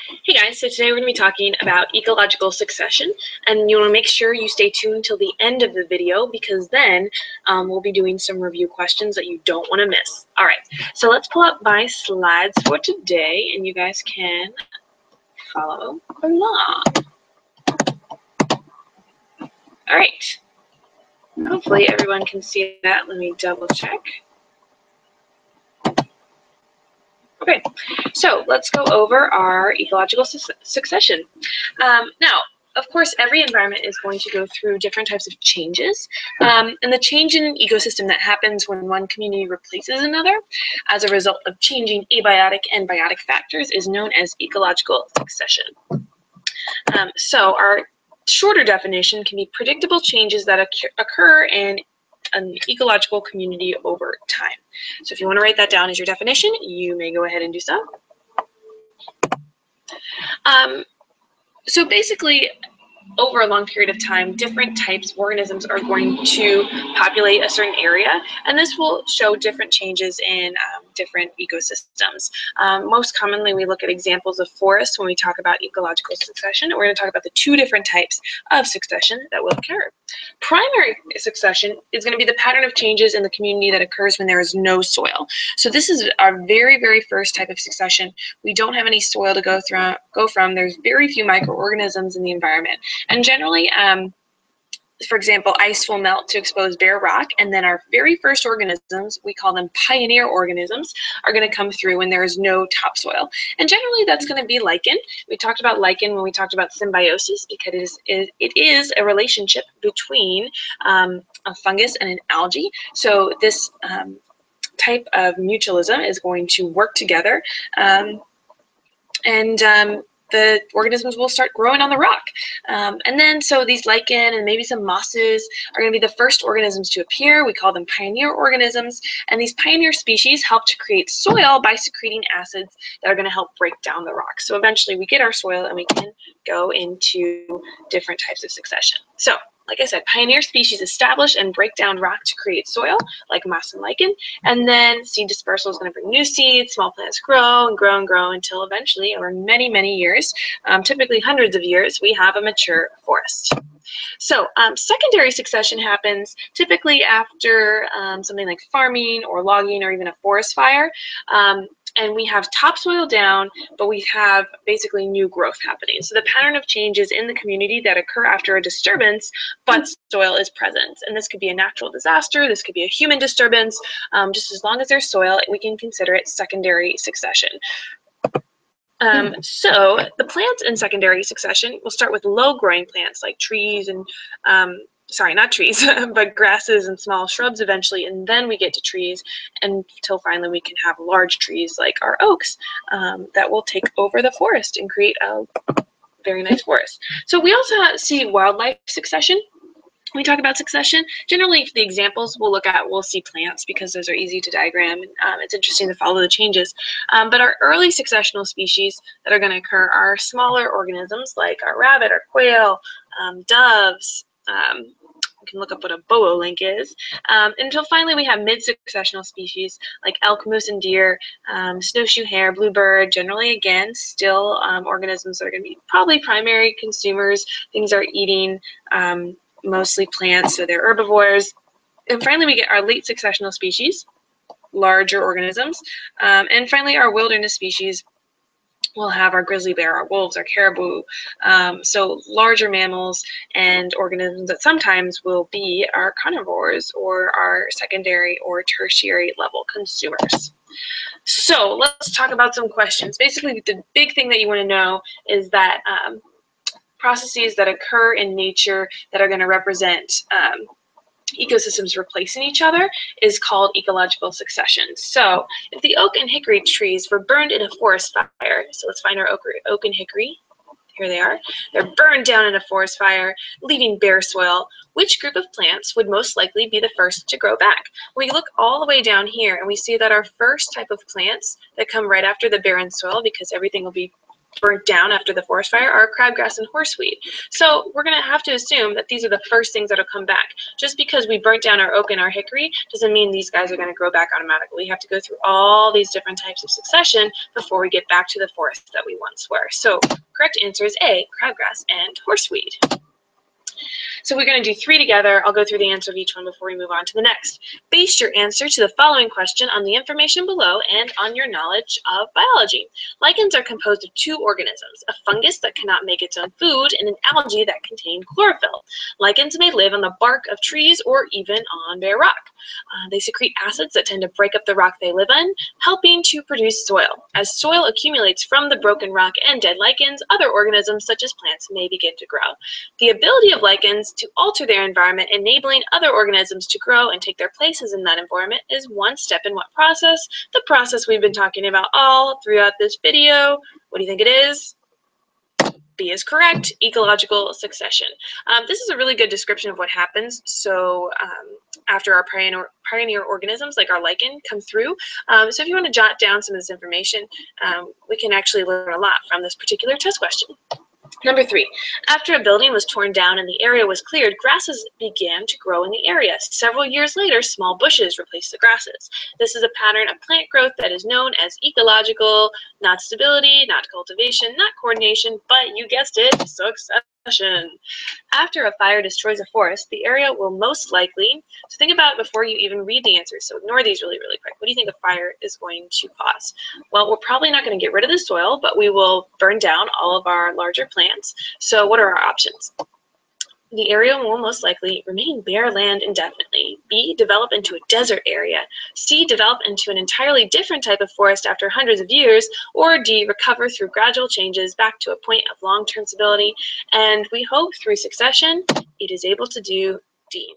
Hey guys, so today we're going to be talking about ecological succession, and you want to make sure you stay tuned till the end of the video because then we'll be doing some review questions that you don't want to miss. Alright, so let's pull up my slides for today and you guys can follow along. Alright, hopefully everyone can see that. Let me double check. Okay, so let's go over our ecological succession. Now, of course, every environment is going to go through different types of changes, and the change in an ecosystem that happens when one community replaces another as a result of changing abiotic and biotic factors is known as ecological succession. So our shorter definition can be predictable changes that occur in an ecological community over time. So if you want to write that down as your definition, you may go ahead and do so. So basically, over a long period of time, different types of organisms are going to populate a certain area, and this will show different changes in different ecosystems. Most commonly, we look at examples of forests when we talk about ecological succession. We're going to talk about the two different types of succession that will occur. Primary succession is going to be the pattern of changes in the community that occurs when there is no soil. So this is our very, very first type of succession. We don't have any soil to go from. There's very few microorganisms in the environment. And generally, for example, ice will melt to expose bare rock, and then our very first organisms, we call them pioneer organisms, are going to come through when there is no topsoil. And generally, that's going to be lichen. We talked about lichen when we talked about symbiosis because it is a relationship between a fungus and an algae. So this type of mutualism is going to work together, the organisms will start growing on the rock. And then so these lichen and maybe some mosses are going to be the first organisms to appear. We call them pioneer organisms. And these pioneer species help to create soil by secreting acids that are going to help break down the rock. So eventually we get our soil and we can go into different types of succession. So like I said, pioneer species establish and break down rock to create soil, like moss and lichen, and then seed dispersal is going to bring new seeds, small plants grow and grow and grow until eventually, over many, many years, typically hundreds of years, we have a mature forest. So secondary succession happens typically after something like farming or logging or even a forest fire. And we have topsoil down, but we have basically new growth happening. So the pattern of changes in the community that occur after a disturbance, but soil is present. And this could be a natural disaster, this could be a human disturbance. Just as long as there's soil, we can consider it secondary succession. So the plants in secondary succession will start with low-growing plants like trees and sorry, not trees, but grasses and small shrubs eventually, and then we get to trees until finally we can have large trees like our oaks that will take over the forest and create a very nice forest. So we also see wildlife succession. When we talk about succession, generally for the examples we'll see plants because those are easy to diagram. It's interesting to follow the changes. But our early successional species that are going to occur are smaller organisms like our rabbit, our quail, doves. You can look up what a bobolink is, until finally we have mid-successional species like elk, moose, and deer, snowshoe hare, bluebird, generally again still organisms that are going to be probably primary consumers, things are eating mostly plants, so they're herbivores. And finally we get our late successional species, larger organisms, and finally our wilderness species. We'll have our grizzly bear, our wolves, our caribou, so larger mammals and organisms that sometimes will be our carnivores or our secondary or tertiary level consumers. So let's talk about some questions. Basically, the big thing that you want to know is that processes that occur in nature that are going to represent ecosystems replacing each other is called ecological succession. So if the oak and hickory trees were burned in a forest fire, so let's find our oak and hickory, here they are, they're burned down in a forest fire, leaving bare soil, which group of plants would most likely be the first to grow back? We look all the way down here and we see that our first type of plants that come right after the barren soil, because everything will be burnt down after the forest fire are crabgrass and horseweed. So we're going to have to assume that these are the first things that will come back. Just because we burnt down our oak and our hickory doesn't mean these guys are going to grow back automatically. We have to go through all these different types of succession before we get back to the forest that we once were. So correct answer is A, crabgrass and horseweed. So we're going to do 3 together. I'll go through the answer of each one before we move on to the next. Base your answer to the following question on the information below and on your knowledge of biology. Lichens are composed of 2 organisms, a fungus that cannot make its own food and an algae that contain chlorophyll. Lichens may live on the bark of trees or even on bare rock. They secrete acids that tend to break up the rock they live in, helping to produce soil. As soil accumulates from the broken rock and dead lichens, other organisms such as plants may begin to grow. The ability of lichens to alter their environment, enabling other organisms to grow and take their places in that environment, is one step in what process? The process we've been talking about all throughout this video. What do you think it is? B is correct, ecological succession. This is a really good description of what happens. So after our pioneer organisms like our lichen come through. So if you want to jot down some of this information, we can actually learn a lot from this particular test question. Number 3, after a building was torn down and the area was cleared, grasses began to grow in the area. Several years later, small bushes replaced the grasses. This is a pattern of plant growth that is known as ecological, not stability, not cultivation, not coordination, but you guessed it, succession. After a fire destroys a forest, the area will most likely, so think about it before you even read the answers, so ignore these really, really quick. What do you think a fire is going to cause? Well, we're probably not going to get rid of the soil, but we will burn down all of our larger plants. So what are our options? The area will most likely remain bare land indefinitely. B, develop into a desert area. C, develop into an entirely different type of forest after hundreds of years. Or D, recover through gradual changes back to a point of long-term stability. And we hope through succession, it is able to do D.